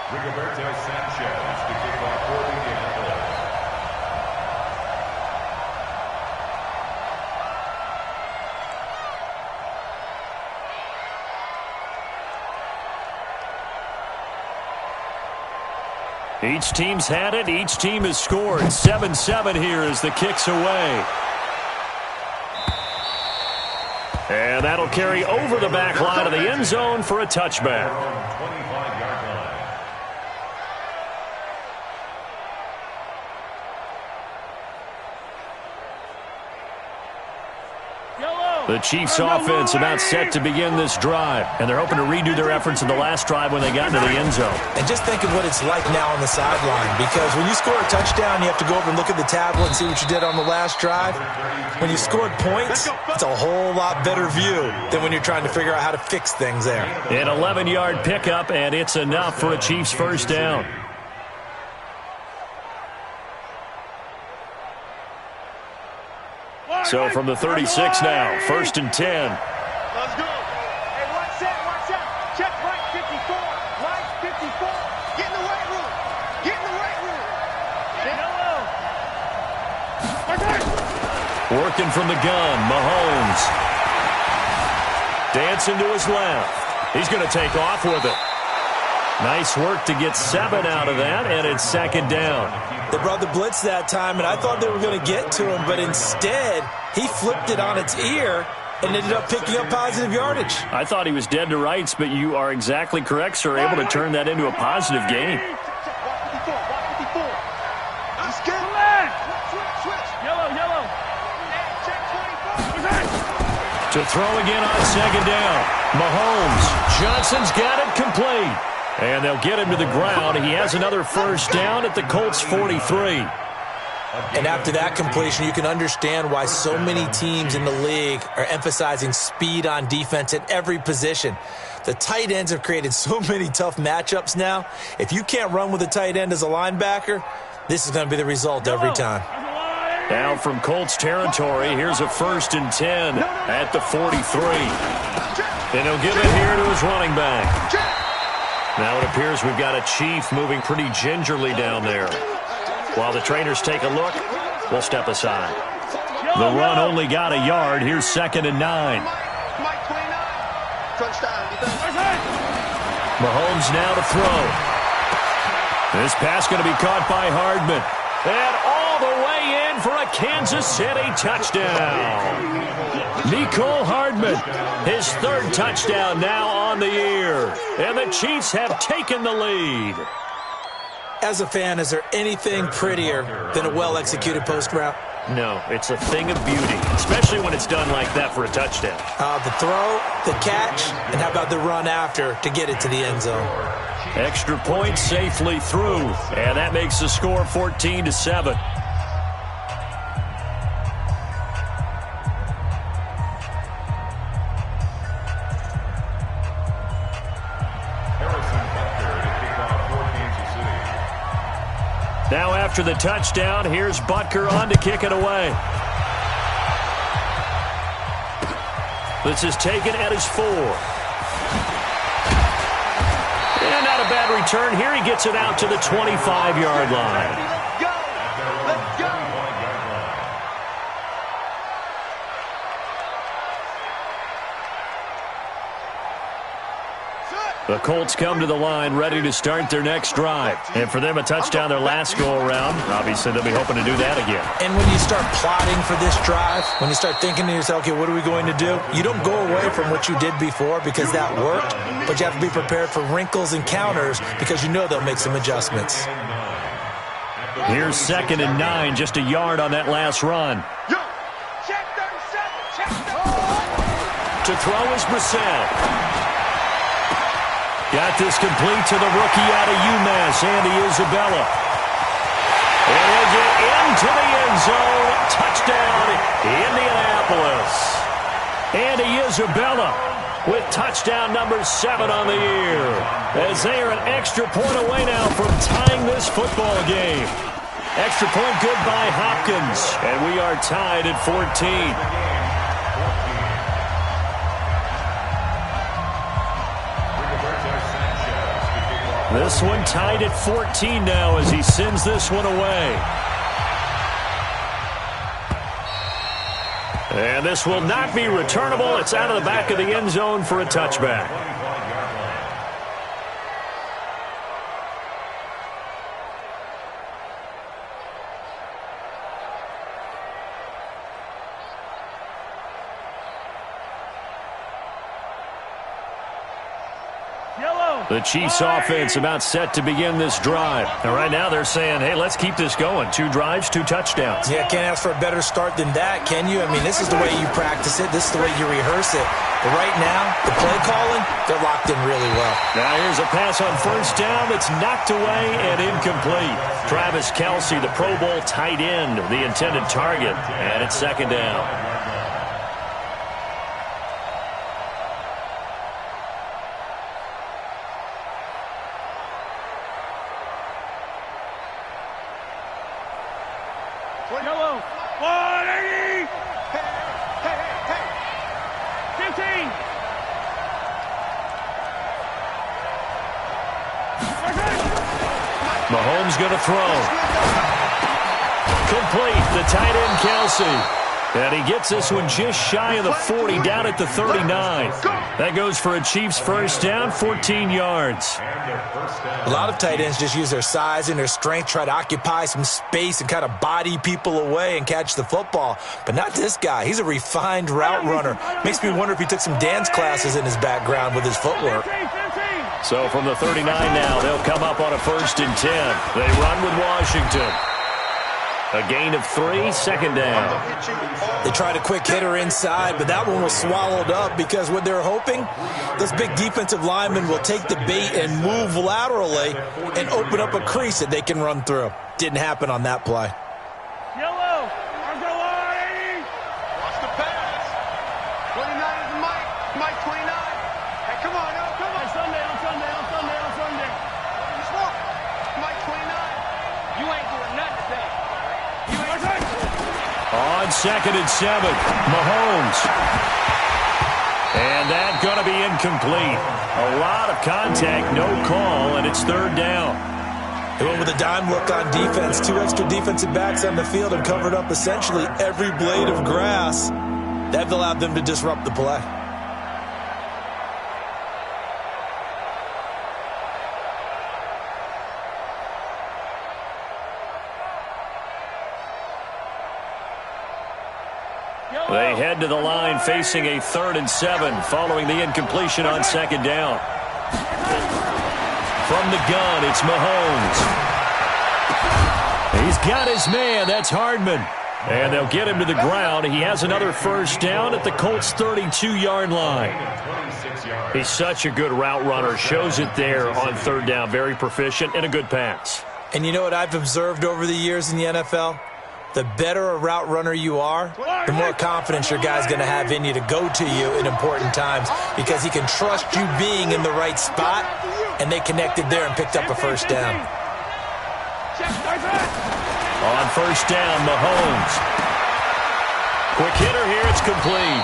Sanchez to kick off for Indianapolis. Each team's had it. Each team has scored. 7-7 here as the kick's away. And that'll carry over the back line of the end zone for a touchback. 25-yard line. The Chiefs offense about set to begin this drive, and they're hoping to redo their efforts in the last drive when they got into the end zone. And just think of what it's like now on the sideline, because when you score a touchdown, you have to go over and look at the tablet and see what you did on the last drive. When you scored points, it's a whole lot better view than when you're trying to figure out how to fix things there. An 11-yard pickup, and it's enough for a Chiefs first down. So from the 36 now, 1st and 10. Let's go. Hey, watch out. Check right 54. Right 54. Get in the right room. Get in the right room. Working from the gun, Mahomes. Dancing to his left. He's going to take off with it. Nice work to get 7 out of that, and it's 2nd down. They brought the blitz that time, and I thought they were going to get to him, but instead, he flipped it on its ear and ended up picking up positive yardage. I thought he was dead to rights, but you are exactly correct, sir. Able to turn that into a positive gain. Let's go. Switch. Yellow. To throw again on 2nd down. Mahomes. Johnson's got it complete. And they'll get him to the ground. He has another first down at the Colts 43. And after that completion, you can understand why so many teams in the league are emphasizing speed on defense at every position. The tight ends have created so many tough matchups now. If you can't run with a tight end as a linebacker, this is going to be the result every time. Now from Colts territory, here's a 1st and 10 at the 43. And he'll give it here to his running back. Now it appears we've got a Chief moving pretty gingerly down there. While the trainers take a look, we'll step aside. The run only got a yard. Here's 2nd and 9. Mahomes now to throw. This pass going to be caught by Hardman. And all the way in for a Kansas City touchdown. Mecole Hardman, his 3rd touchdown now on the year. And the Chiefs have taken the lead. As a fan, is there anything prettier than a well-executed post route? No, it's a thing of beauty, especially when it's done like that for a touchdown. The throw, the catch, and how about the run after to get it to the end zone? Extra point safely through, and that makes the score 14-7. Now after the touchdown, here's Butker on to kick it away. This is taken at his 4. And not a bad return here. He gets it out to the 25-yard line. The Colts come to the line ready to start their next drive. And for them, a touchdown their last go-around. Obviously, they'll be hoping to do that again. And when you start plotting for this drive, when you start thinking to yourself, okay, what are we going to do? You don't go away from what you did before because that worked, but you have to be prepared for wrinkles and counters because you know they'll make some adjustments. Here's 2nd and 9, just a yard on that last run. To throw is Brissett. Got this complete to the rookie out of UMass, Andy Isabella. And he'll get into the end zone. Touchdown, Indianapolis. Andy Isabella with touchdown number 7 on the year. As they are an extra point away now from tying this football game. Extra point good by Hopkins. And we are tied at 14. This one tied at 14 now as he sends this one away. And this will not be returnable. It's out of the back of the end zone for a touchback. The Chiefs offense about set to begin this drive. And right now they're saying, hey, let's keep this going. 2 drives, 2 touchdowns. Yeah, can't ask for a better start than that, can you? I mean, this is the way you practice it. This is the way you rehearse it. But right now, the play calling, they're locked in really well. Now here's a pass on first down that's knocked away and incomplete. Travis Kelce, the Pro Bowl tight end, the intended target. And it's second down. Yellow. 180. Hey. 15. Mahomes going to throw. Complete. The tight end, Kelce. And he gets this one just shy of the 40, down at the 39. That goes for a Chiefs first down, 14 yards. A lot of tight ends just use their size and their strength, try to occupy some space and kind of body people away and catch the football. But not this guy. He's a refined route runner. Makes me wonder if he took some dance classes in his background with his footwork. So from the 39 now, they'll come up on a 1st and 10. They run with Washington. A gain of 3, second down. They tried a quick hitter inside, but that one was swallowed up because what they're hoping, those big defensive linemen will take the bait and move laterally and open up a crease that they can run through. Didn't happen on that play. Yellow. Watch the pass. 29 is Mike 29. Hey, come on. Hey, Sunday. You smoke. Mike 29. You ain't doing nothing today. On 2nd and 7, Mahomes. And that's going to be incomplete. A lot of contact, no call, and it's 3rd down. They went with a dime look on defense. 2 extra defensive backs on the field and covered up essentially every blade of grass. That allowed them to disrupt the play. They head to the line facing a 3rd and 7 following the incompletion on 2nd down. From the gun, it's Mahomes. He's got his man. That's Hardman. And they'll get him to the ground. He has another first down at the Colts' 32-yard line. He's such a good route runner. Shows it there on 3rd down. Very proficient and a good pass. And you know what I've observed over the years in the NFL? The better a route runner you are, the more confidence your guy's going to have in you to go to you in important times because he can trust you being in the right spot, and they connected there and picked up a first down. On 1st down, Mahomes. Quick hitter here, it's complete.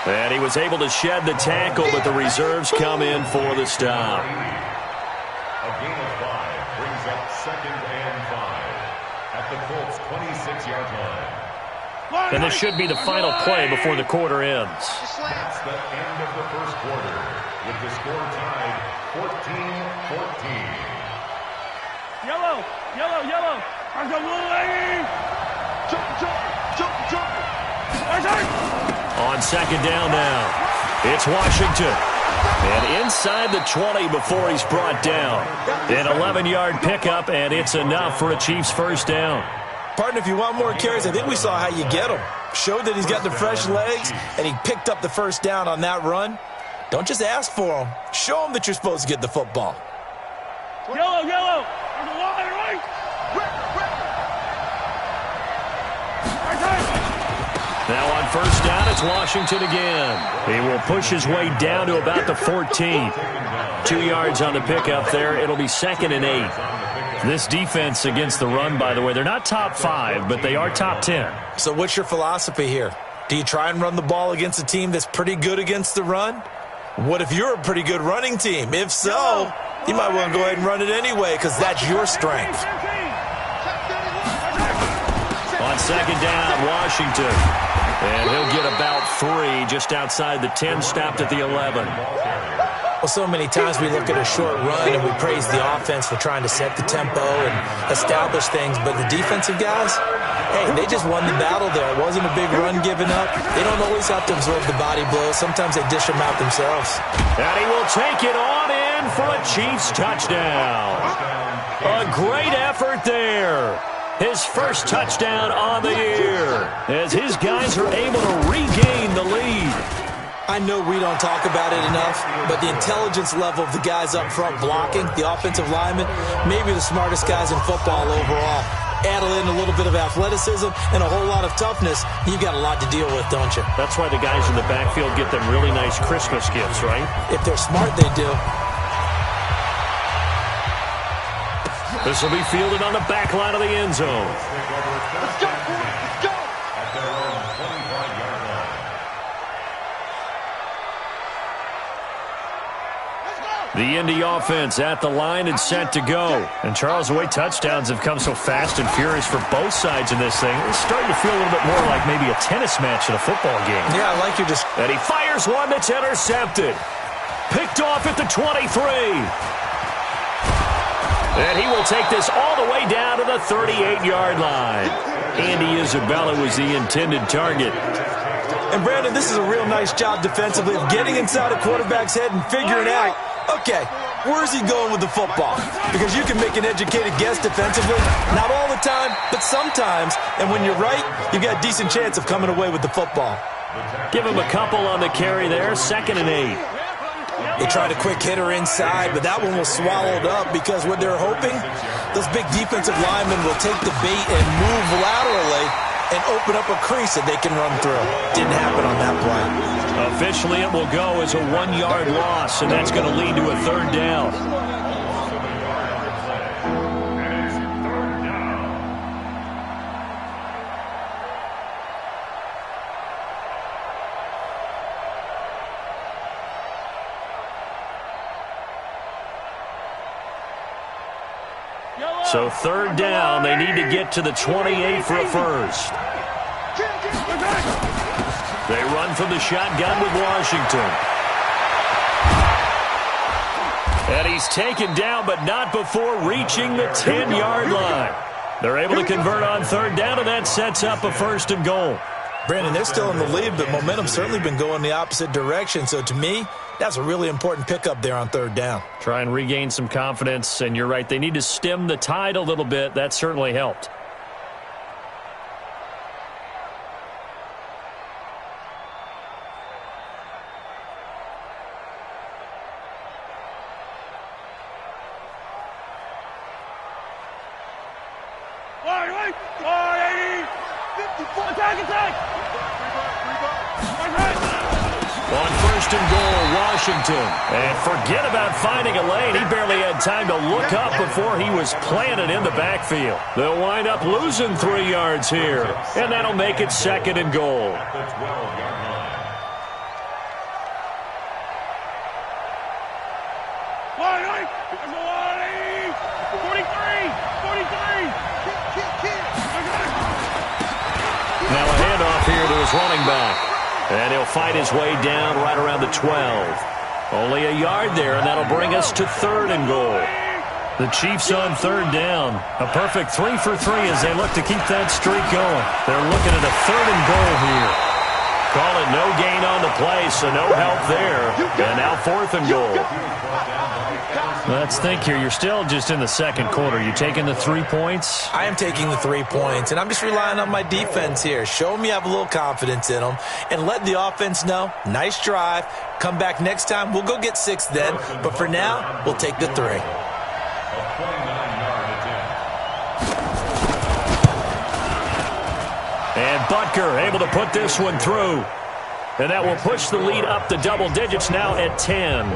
And he was able to shed the tackle, but the reserves come in for the stop. A gain of 5 brings up 2nd and 5 at the Colts' 26-yard line. And this should be the final play before the quarter ends. That's the end of the first quarter, with the score tied 14-14. Yellow. On 2nd down now, it's Washington. And inside the 20 before he's brought down. An 11-yard pickup, and it's enough for a Chiefs first down. Partner, if you want more carries, I think we saw how you get him. Showed that he's got the fresh legs, and he picked up the first down on that run. Don't just ask for him. Show him that you're supposed to get the football. Yellow. Now on first down, it's Washington again. He will push his way down to about the 14. 2 yards on the pickup there. It'll be 2nd and 8. This defense against the run, by the way, they're not top 5, but they are top 10. So what's your philosophy here? Do you try and run the ball against a team that's pretty good against the run? What if you're a pretty good running team? If so, you might want to go ahead and run it anyway because that's your strength. On second down, Washington. And he'll get about 3 just outside the 10, stopped at the 11. Well, so many times we look at a short run and we praise the offense for trying to set the tempo and establish things, but the defensive guys, hey, they just won the battle there. It wasn't a big run given up. They don't always have to absorb the body blows. Sometimes they dish them out themselves. And he will take it on in for a Chiefs touchdown. A great effort there. His first touchdown on the year as his guys are able to regain the lead. I know we don't talk about it enough, but the intelligence level of the guys up front blocking, the offensive linemen, maybe the smartest guys in football overall. Add in a little bit of athleticism and a whole lot of toughness, you've got a lot to deal with, don't you? That's why the guys in the backfield get them really nice Christmas gifts, right? If they're smart, they do. This will be fielded on the back line of the end zone. Let's go, let's go. At their own 25-yard line. The Indy offense at the line and set to go. And Charles, the way touchdowns have come so fast and furious for both sides in this thing, it's starting to feel a little bit more like maybe a tennis match in a football game. Yeah, I like you just... And he fires one that's intercepted. Picked off at the 23. And he will take this all the way down to the 38-yard line. Andy Isabella was the intended target. And, Brandon, this is a real nice job defensively of getting inside a quarterback's head and figuring out, okay, where's he going with the football? Because you can make an educated guess defensively. Not all the time, but sometimes. And when you're right, you've got a decent chance of coming away with the football. Give him a couple on the carry there, 2nd and 8. They tried a quick hitter inside, but that one was swallowed up because what they're hoping, those big defensive linemen will take the bait and move laterally and open up a crease that they can run through. Didn't happen on that play. Officially, it will go as a 1-yard loss, and that's going to lead to a 3rd down. So 3rd down, they need to get to the 28 for a first. They run from the shotgun with Washington. And he's taken down, but not before reaching the 10-yard line. They're able to convert on 3rd down, and that sets up a 1st and goal. Brandon, they're still in the lead, but momentum's certainly been going the opposite direction. So to me, that's a really important pickup there on 3rd down. Try and regain some confidence, and you're right, they need to stem the tide a little bit. That certainly helped. On 1st and goal, Washington. And forget about finding a lane. He barely had time to look up before he was planted in the backfield. They'll wind up losing 3 yards here. And that'll make it 2nd and goal. At the 12-yard line. Now a handoff here to his running back. And he'll fight his way down right around the 12. Only a yard there, and that'll bring us to 3rd and goal. The Chiefs on 3rd down. A perfect 3 for 3 as they look to keep that streak going. They're looking at a 3rd and goal here. Call it no gain on the play, so no help there. And now 4th and goal. Let's think here. You're still just in the 2nd quarter. You taking the 3 points? I am taking the 3 points, and I'm just relying on my defense here. Show them you have a little confidence in them, and let the offense know, nice drive. Come back next time. We'll go get 6 then, but for now, we'll take the 3. A 29-yard attempt. And Butker able to put this one through. And that will push the lead up to double digits now at 10.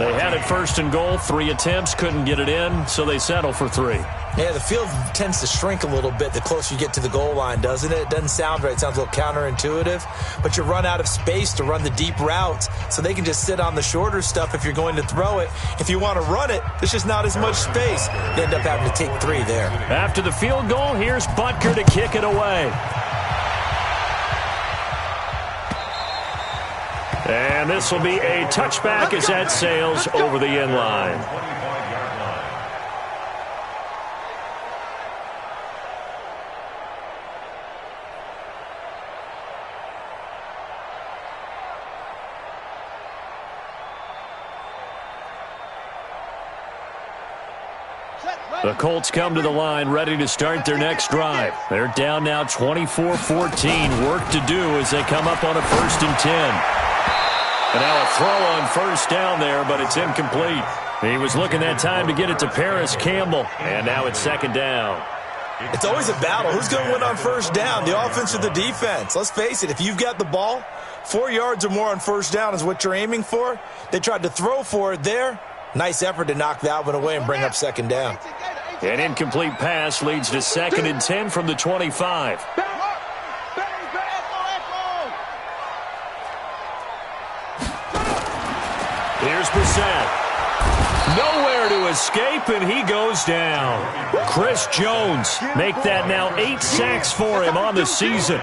They had it first and goal, 3 attempts, couldn't get it in, so they settle for 3. Yeah, the field tends to shrink a little bit the closer you get to the goal line, doesn't it? It doesn't sound right. It sounds a little counterintuitive. But you run out of space to run the deep routes, so they can just sit on the shorter stuff if you're going to throw it. If you want to run it, there's just not as much space. You end up having to take 3 there. After the field goal, here's Butker to kick it away. And this will be a touchback as that sails over the end line. The Colts come to the line ready to start their next drive. They're down now 24-14. Work to do as they come up on a 1st and 10. And now a throw on first down there, but it's incomplete. He was looking that time to get it to Paris Campbell. And now it's 2nd down. It's always a battle. Who's going to win on first down, the offense or the defense? Let's face it, if you've got the ball, 4 yards or more on first down is what you're aiming for. They tried to throw for it there. Nice effort to knock that one away and bring up 2nd down. An incomplete pass leads to 2nd and 10 from the 25. Here's Brissett. Nowhere to escape, and he goes down. Chris Jones make that now 8 sacks for him on the season.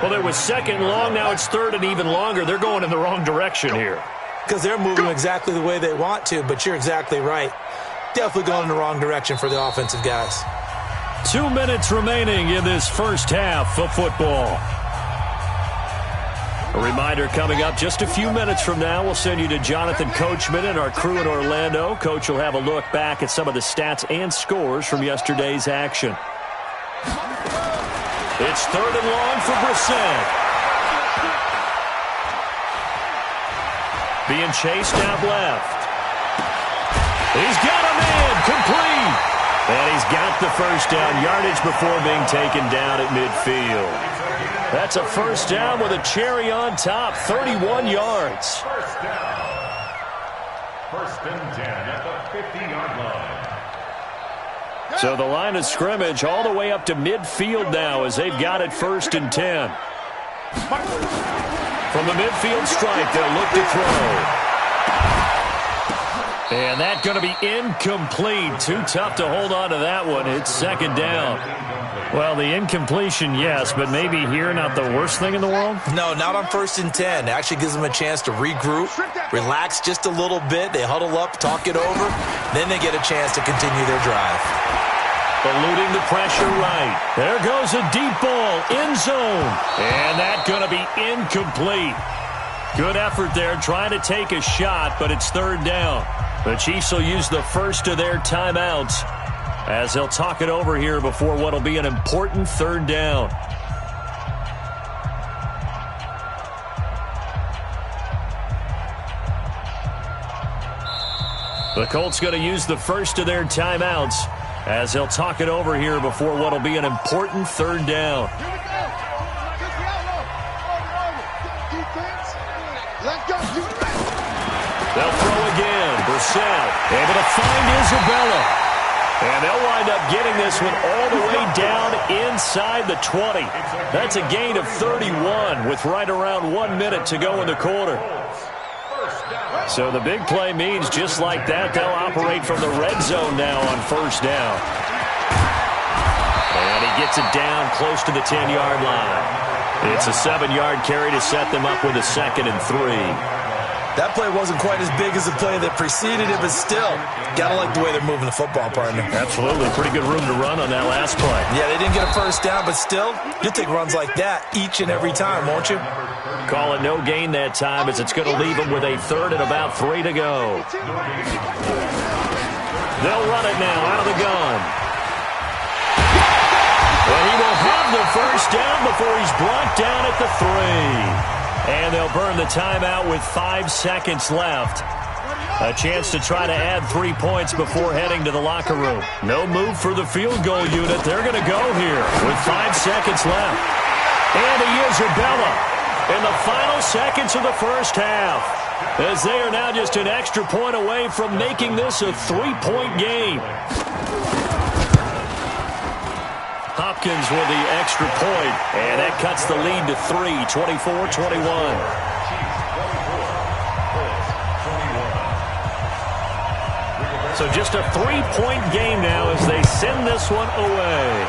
Well, it was 2nd and long. Now it's 3rd and even longer. They're going in the wrong direction here. Because they're moving exactly the way they want to, but you're exactly right. Definitely going in the wrong direction for the offensive guys. 2 minutes remaining in this first half of football. A reminder coming up just a few minutes from now, we'll send you to Jonathan Coachman and our crew in Orlando. Coach will have a look back at some of the stats and scores from yesterday's action. It's 3rd and long for Brissett. Being chased out left. He's got a man complete. And he's got the first down yardage before being taken down at midfield. That's a first down with a cherry on top, 31 yards. First down. 1st and 10 at the 50-yard line. So the line of scrimmage all the way up to midfield now as they've got it 1st and 10. From the midfield stripe, they'll look to throw. And that's going to be incomplete. Too tough to hold on to that one. It's 2nd down. Well, the incompletion, yes, but maybe here not the worst thing in the world? No, not on 1st and 10. It actually gives them a chance to regroup, relax just a little bit. They huddle up, talk it over. Then they get a chance to continue their drive. Eluding the pressure right. There goes a deep ball, end zone. And that's going to be incomplete. Good effort there, trying to take a shot, but it's 3rd down. The Chiefs will use the first of their timeouts as they'll talk it over here before what will be an important 3rd down. The Colts going to use the first of their timeouts as they'll talk it over here before what will be an important 3rd down. They'll throw again. Brissett able to find Isabella. And they'll wind up getting this one all the way down inside the 20. That's a gain of 31 with right around 1 minute to go in the quarter. So the big play means just like that, they'll operate from the red zone now on 1st down. And he gets it down close to the 10-yard line. It's a 7-yard carry to set them up with a 2nd and 3. That play wasn't quite as big as the play that preceded it, but still, got to like the way they're moving the football, partner. Absolutely. Pretty good room to run on that last play. Yeah, they didn't get a first down, but still, you'll take runs like that each and every time, won't you? Call it no gain that time as it's going to leave them with a 3rd and about 3 to go. They'll run it now out of the gun. Well, he will have the first down before he's brought down at the 3. And they'll burn the timeout with 5 seconds left. A chance to try to add 3 points before heading to the locker room. No move for the field goal unit. They're going to go here with 5 seconds left. And Isabella in the final seconds of the first half. as they are now just an extra point away from making this a 3-point game. Hopkins with the extra point, and that cuts the lead to 3, 24-21. So just a 3-point game now as they send this one away.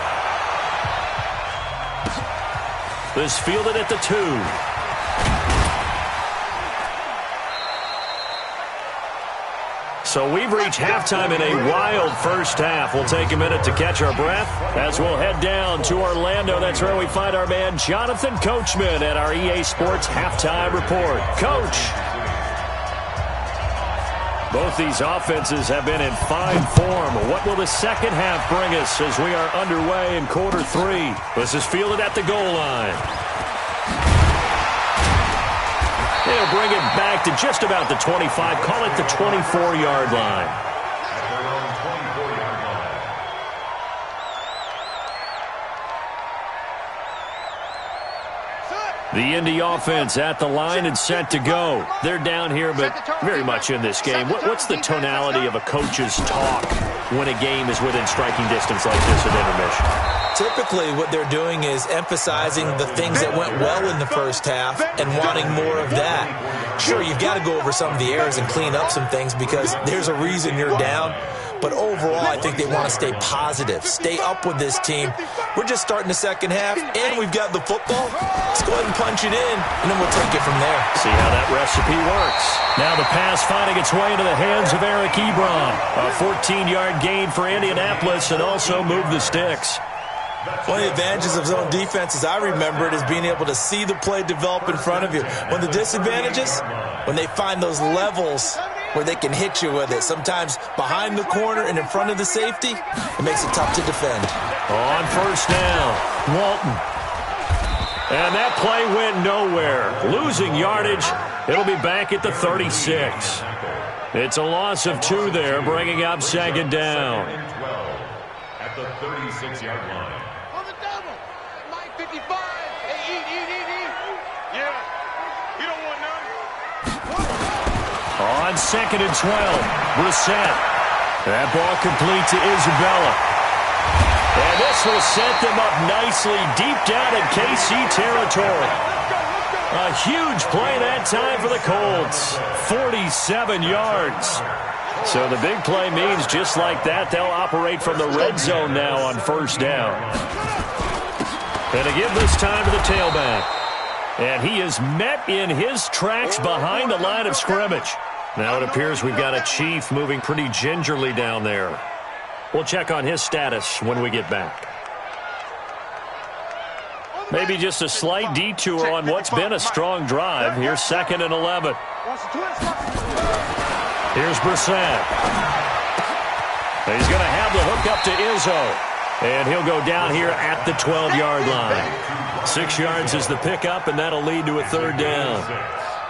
This fielded at the 2. So we've reached halftime in a wild first half. We'll take a minute to catch our breath as we'll head down to Orlando. That's where we find our man Jonathan Coachman at our EA Sports Halftime Report. Coach. Both these offenses have been in fine form. What will the second half bring us as we are underway in quarter 3? This is fielded at the goal line. They'll bring it back to just about the 25. Call it the 24-yard line. The Indy offense at the line and set to go. They're down here, but very much in this game. What's the tonality of a coach's talk when a game is within striking distance like this at intermission? Typically, what they're doing is emphasizing the things that went well in the first half and wanting more of that. Sure, you've got to go over some of the errors and clean up some things because there's a reason you're down. But overall, I think they want to stay positive, stay up with this team. We're just starting the second half, and we've got the football. Let's go ahead and punch it in, and then we'll take it from there. See how that recipe works. Now the pass finding its way into the hands of Eric Ebron. A 14-yard gain for Indianapolis and also move the sticks. One of the advantages of zone defense, as I remember it, is being able to see the play develop in front of you. One of the disadvantages, when they find those levels where they can hit you with it. Sometimes behind the corner and in front of the safety, it makes it tough to defend. On first down, Walton. And that play went nowhere. Losing yardage, it'll be back at the 36. It's a loss of 2 there, bringing up second down. At the 36-yard line. On the double. Mike 55. Hey, eat. Yeah. You don't want none. On second and 12, Brissett. That ball complete to Isabella. And this will set them up nicely deep down in KC territory. A huge play that time for the Colts. 47 yards. So the big play means just like that, they'll operate from the red zone now on first down. And to give this time to the tailback. And he is met in his tracks behind the line of scrimmage. Now it appears we've got a Chief moving pretty gingerly down there. We'll check on his status when we get back. Maybe just a slight detour on what's been a strong drive. Here's second and 11. Here's Brissett. He's going to have the hook up to Izzo. And he'll go down here at the 12-yard line. 6 yards is the pickup, and that'll lead to a third down.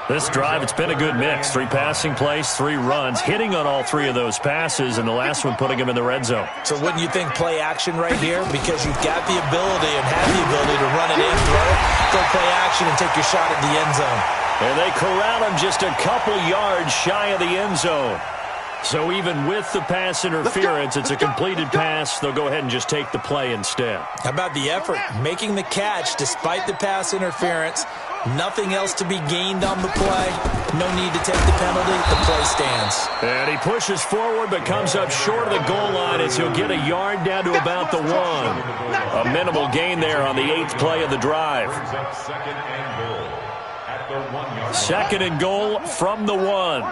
This drive, it's been a good mix. 3 passing plays, 3 runs, hitting on all 3 of those passes, and the last one putting him in the red zone. So wouldn't you think play action right here? Because you've got the ability and have the ability to run it in, throw it, go play action, and take your shot at the end zone. And they corral him just a couple yards shy of the end zone. So even with the pass interference, it's a completed pass. They'll go ahead and just take the play instead. How about the effort? Making the catch despite the pass interference. Nothing else to be gained on the play. No need to take the penalty. The play stands. And he pushes forward but comes up short of the goal line as he'll get a yard down to about the 1. A minimal gain there on the 8th play of the drive. Second and goal from the 1.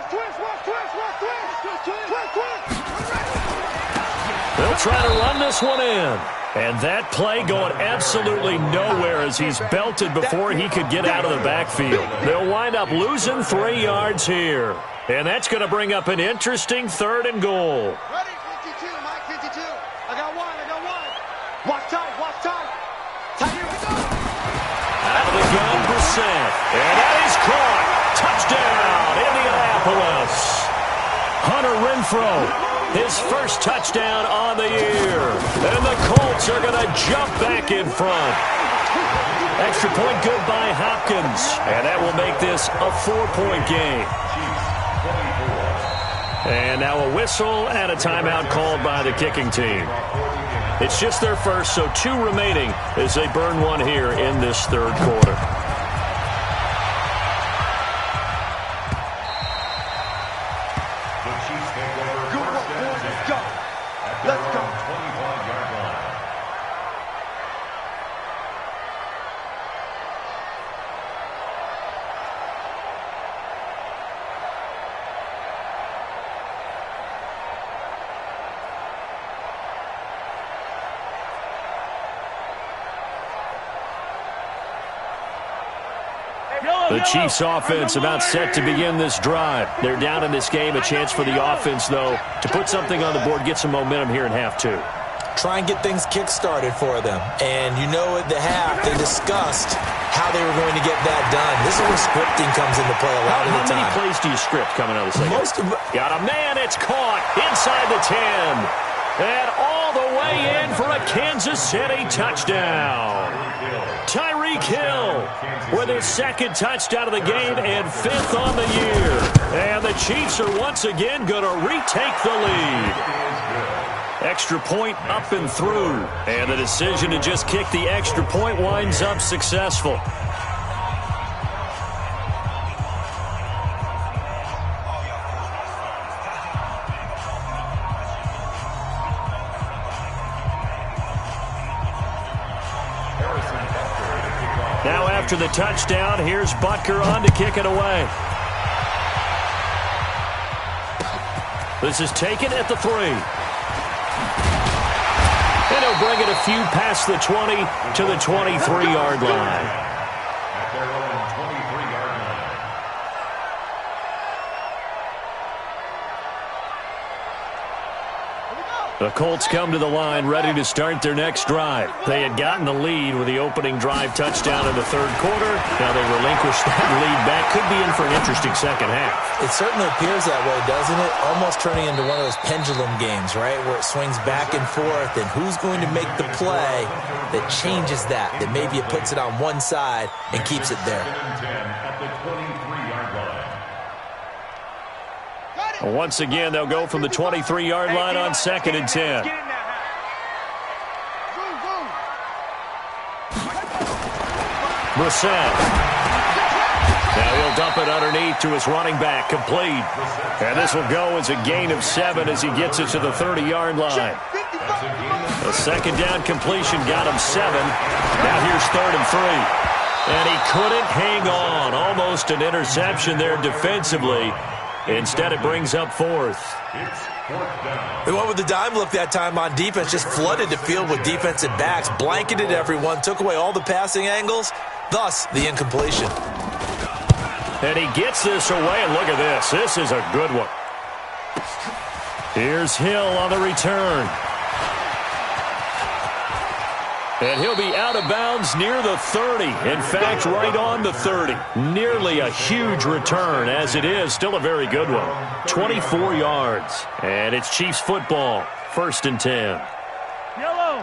They'll try to run this one in. And that play going absolutely nowhere as he's belted before he could get out of the backfield. They'll wind up losing 3 yards here. And that's going to bring up an interesting third and goal. Ready? 52, Mike 52. I got one. Watch tight. Tight, here we go. Out of the gun, Brissett. And that is caught. Touchdown, Indianapolis. Hunter Renfrow. His first touchdown on the year. And the Colts are going to jump back in front. Extra point good by Hopkins. And that will make this a 4-point game. And now a whistle and a timeout called by the kicking team. It's just their first, so 2 remaining as they burn one here in this third quarter. The Chiefs offense about set to begin this drive. They're down in this game. A chance for the offense, though, to put something on the board, get some momentum here in half 2. Try and get things kick-started for them. And you know at the half, they discussed how they were going to get that done. This is where scripting comes into play a lot of the time. How many plays do you script coming out of the second? Got a man. It's caught inside the 10. And all the way in for a Kansas City touchdown. Tyreek Hill with his 2nd touchdown of the game and 5th on the year. And the Chiefs are once again going to retake the lead. Extra point up and through. And the decision to just kick the extra point winds up successful. Now after the touchdown, here's Butker on to kick it away. This is taken at the 3. And he'll bring it a few past the 20 to the 23-yard line. At their own 23-yard line. The Colts come to the line ready to start their next drive. They had gotten the lead with the opening drive touchdown in the third quarter. Now they relinquish that lead back. Could be in for an interesting second half. It certainly appears that way, doesn't it? Almost turning into one of those pendulum games, right, where it swings back and forth, and who's going to make the play that changes that maybe it puts it on one side and keeps it there. At the 23-yard line. Once again, they'll go from the 23-yard line on 2nd and 10. Brissett. Now he'll dump it underneath to his running back, complete. And this will go as a gain of 7 as he gets it to the 30-yard line. A 2nd down completion got him 7. Now here's 3rd and 3. And he couldn't hang on. Almost an interception there defensively. Instead, it brings up 4th. They went with the dime look that time on defense, just flooded the field with defensive backs, blanketed everyone, took away all the passing angles, thus the incompletion. And he gets this away, and look at this. This is a good one. Here's Hill on the return. And he'll be out of bounds near the 30. In fact, right on the 30. Nearly a huge return, as it is. Still a very good one. 24 yards. And it's Chiefs football. 1st and 10.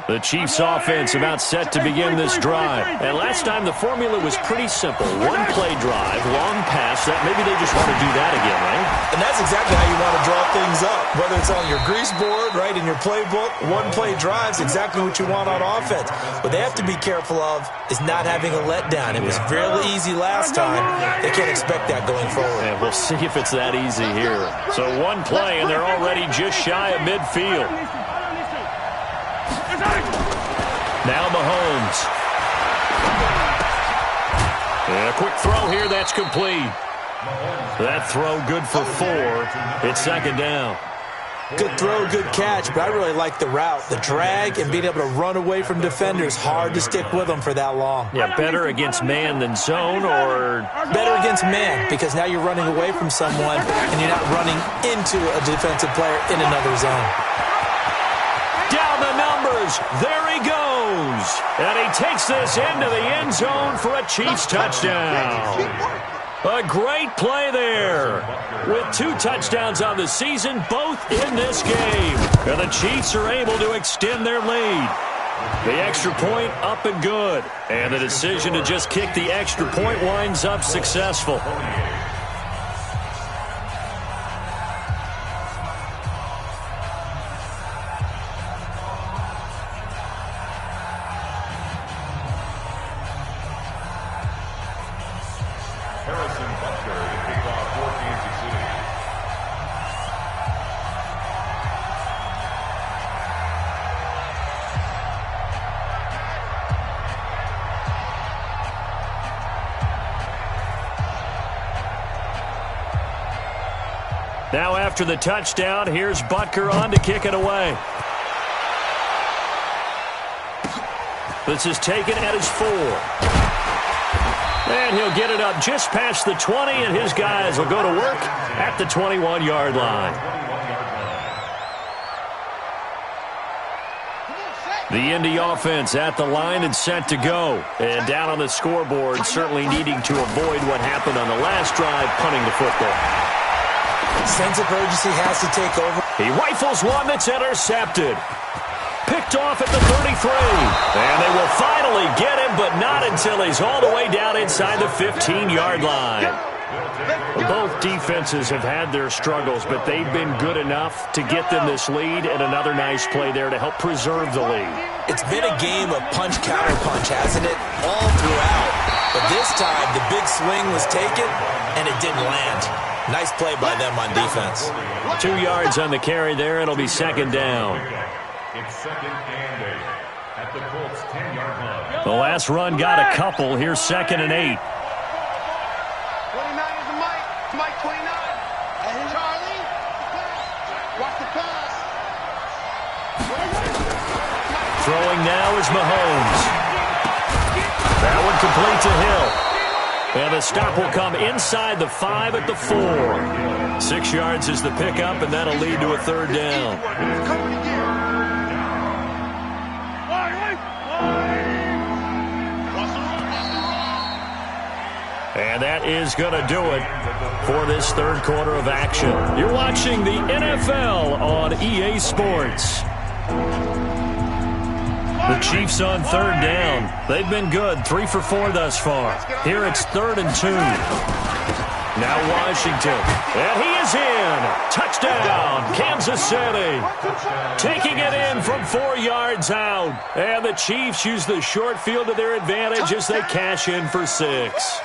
The Chiefs offense about set to begin this drive. And last time the formula was pretty simple. 1-play drive, long pass. That maybe they just want to do that again, right? And that's exactly how you want to draw things up. Whether it's on your grease board, right, in your playbook, 1-play drives, exactly what you want on offense. What they have to be careful of is not having a letdown. It was really easy last time. They can't expect that going forward. And we'll see if it's that easy here. So 1 play, and they're already just shy of midfield. Now Mahomes. And a quick throw here, that's complete. That throw good for 4. It's 2nd down. Good throw, good catch, but I really like the route. The drag and being able to run away from defenders, hard to stick with them for that long. Yeah, better against man than zone, or? Better against man, because now you're running away from someone and you're not running into a defensive player in another zone. Down the numbers. There he goes. And he takes this into the end zone for a Chiefs touchdown. A great play there. With 2 touchdowns on the season, both in this game. And the Chiefs are able to extend their lead. The extra point up and good. And the decision to just kick the extra point winds up successful. Now after the touchdown, here's Butker on to kick it away. This is taken at his 4. And he'll get it up just past the 20, and his guys will go to work at the 21-yard line. The Indy offense at the line and set to go. And down on the scoreboard, certainly needing to avoid what happened on the last drive, punting the football. Sense of urgency has to take over. He rifles one that's intercepted. Picked off at the 33. And they will finally get him, but not until he's all the way down inside the 15-yard line. Both defenses have had their struggles, but they've been good enough to get them this lead, and another nice play there to help preserve the lead. It's been a game of punch-counter-punch, hasn't it? All throughout. But this time, the big swing was taken, and it didn't land. Nice play by them on defense. 2 yards on the carry there. It'll be second down. It's second and 8 at the Colts 10-yard line. The last run got a couple. Here's second and 8. 29 is the Mike. Mike 29. And Charlie. Watch the pass. Throwing now is Mahomes. That one complete to Hill. And the stop will come inside the 5 at the 4. 6 yards is the pickup, and that'll lead to a third down. And that is going to do it for this third quarter of action. You're watching the NFL on EA Sports. The Chiefs on third down. They've been good, 3 for 4 thus far. Here it's 3rd and 2. Now Washington. And he is in. Touchdown, Kansas City. Taking it in from 4 yards out. And the Chiefs use the short field to their advantage as they cash in for 6.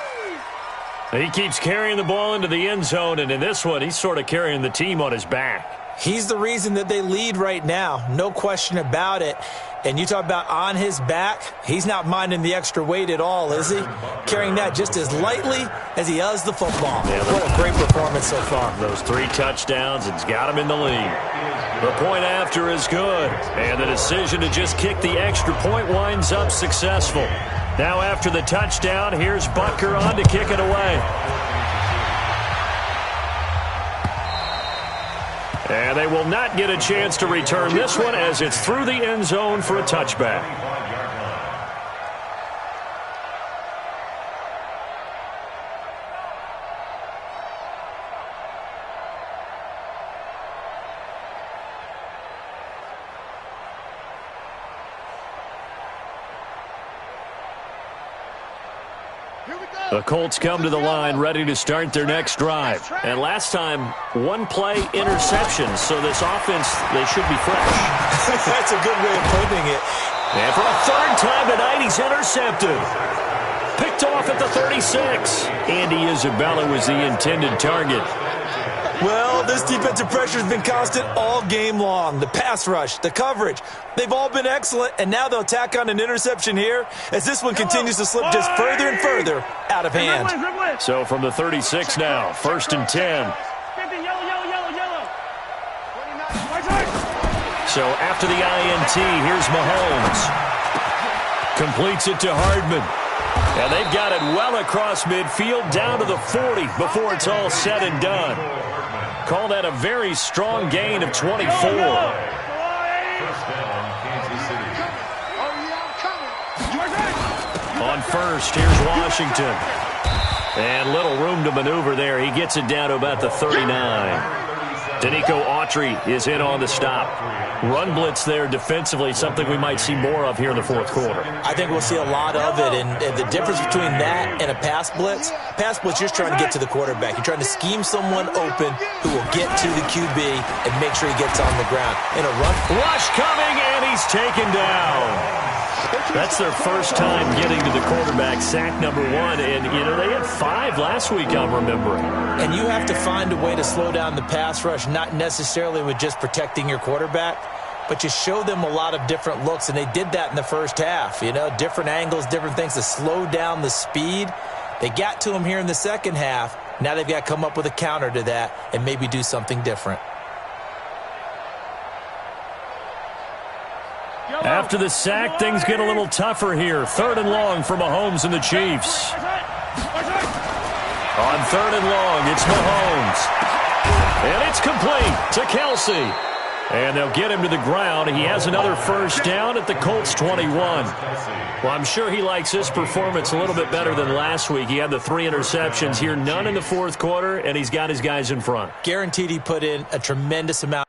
He keeps carrying the ball into the end zone, and in this one, he's sort of carrying the team on his back. He's the reason that they lead right now, no question about it. And you talk about on his back, he's not minding the extra weight at all, is he? Carrying that just as lightly as he does the football. Yeah, what a great performance so far. Those 3 touchdowns, it's got him in the lead. The point after is good, and the decision to just kick the extra point winds up successful. Now after the touchdown, here's Butker on to kick it away. And they will not get a chance to return this one as it's through the end zone for a touchback. The Colts come to the line ready to start their next drive. And last time, 1 play interception, so this offense, they should be fresh. That's a good way of putting it. And for a 3rd time tonight, he's intercepted. Picked off at the 36. Andy Isabella was the intended target. Well, this defensive pressure has been constant all game long. The pass rush, the coverage, they've all been excellent, and now they'll tack on an interception here as this one continues to slip just further and further out of hand. So from the 36 now, 1st and 10. So after the INT, here's Mahomes. Completes it to Hardman. And they've got it well across midfield down to the 40 before it's all said and done. Call that a very strong gain of 24. On first, here's Washington. And little room to maneuver there. He gets it down to about the 39. Danico Autry is in on the stop. Run blitz there defensively, something we might see more of here in the fourth quarter. I think we'll see a lot of it, and the difference between that and a pass blitz you're just trying to get to the quarterback. You're trying to scheme someone open who will get to the QB and make sure he gets on the ground. In a run, rush coming, and he's taken down. That's their first time getting to the quarterback, sack number 1. And, they had 5 last week, I'm remembering. And you have to find a way to slow down the pass rush, not necessarily with just protecting your quarterback, but you show them a lot of different looks, and they did that in the first half. Different angles, different things to slow down the speed. They got to him here in the second half. Now they've got to come up with a counter to that and maybe do something different. After the sack, things get a little tougher here. 3rd and long for Mahomes and the Chiefs. On 3rd and long, it's Mahomes. And it's complete to Kelsey. And they'll get him to the ground. He has another first down at the Colts 21. Well, I'm sure he likes his performance a little bit better than last week. He had the 3 interceptions here, none in the fourth quarter, and he's got his guys in front. Guaranteed he put in a tremendous amount